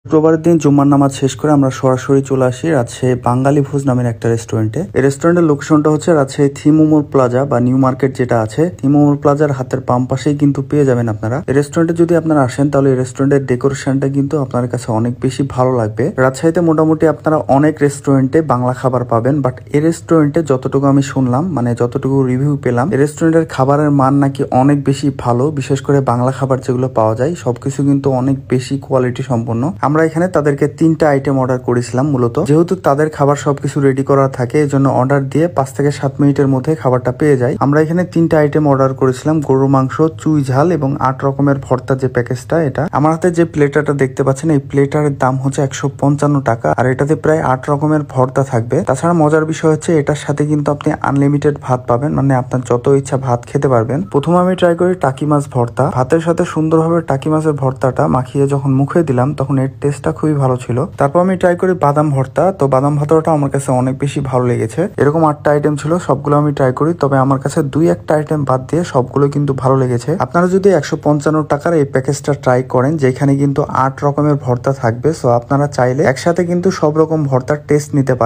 শুক্রবারের দিন জুম্মার নামাজ শেষ করে আমরা সরাসরি চলে আসি রাজশাহী বাঙালি ভোজ নামের একটা রেস্টুরেন্টে। এই রেস্টুরেন্টের লোকেশনটা হচ্ছে রাজশাহী থিমুমুর প্লাজা বা নিউ মার্কেট যেটা আছে, থিমুমুর প্লাজার হাতের বাম পাশেই কিন্তু পেয়ে যাবেন আপনারা। এই রেস্টুরেন্টে যদি আপনারা আসেন তাহলে এই রেস্টুরেন্টের ডেকোরেশনটা কিন্তু আপনার কাছে অনেক বেশি ভালো লাগবে। রাজশাহীতে মোটামুটি আপনারা অনেক রেস্টুরেন্টে বাংলা খাবার পাবেন, বাট এই রেস্টুরেন্টে যতটুকু আমি শুনলাম, মানে যতটুকু রিভিউ পেলাম, এই রেস্টুরেন্টের খাবারের মান নাকি অনেক বেশি ভালো। বিশেষ করে বাংলা খাবার যেগুলো পাওয়া যায় সবকিছু কিন্তু অনেক বেশি কোয়ালিটি সম্পন্ন। আমরা এখানে তাদেরকে 3টা আইটেম অর্ডার করেছিলাম। মূলত যেহেতু তাদের খাবার সবকিছু রেডি করা থাকে, এই জন্য অর্ডার দিয়ে 5 থেকে 7 মিনিটের মধ্যে খাবারটা পেয়ে যায়। আমরা এখানে 3টা আইটেম অর্ডার করেছিলাম, গরুর মাংস, চুই ঝাল এবং 8 রকমের ভর্তা যে প্যাকেজটা। এটা আমার হাতে যে প্লেটারটা দেখতে পাচ্ছেন, এই প্লেটারের দাম হচ্ছে 155 টাকা, আর এটাতে প্রায় 8 রকমের ভর্তা থাকবে। তাছাড়া মজার বিষয় হচ্ছে এটার সাথে কিন্তু আপনি আনলিমিটেড ভাত পাবেন, মানে আপনার যত ইচ্ছা ভাত খেতে পারবেন। প্রথমে আমি ট্রাই করি টাকি মাছ ভর্তা। ভাতের সাথে সুন্দরভাবে টাকি মাছের ভর্তাটা মাখিয়ে যখন মুখে দিলাম তখন এর টেস্টটা খুবই ভালো ছিল। তারপর আমি ট্রাই করি বাদাম ভর্তা। তো বাদাম ভর্তাটা আমার কাছে অনেক বেশি ভালো লেগেছে। এরকম 8টা আইটেম ছিল, সবগুলো আমি ট্রাই করি, তবে আমার কাছে 2-1টা আইটেম বাদ দিয়ে সবগুলো কিন্তু ভালো লেগেছে। আপনারা যদি 155 টাকার এই প্যাকেজটা ট্রাই করেন, যেখানে কিন্তু 8 রকমের ভর্তা থাকবে, সো আপনারা চাইলে একসাথে কিন্তু সব রকম ভর্তার টেস্ট নিতে পারেন।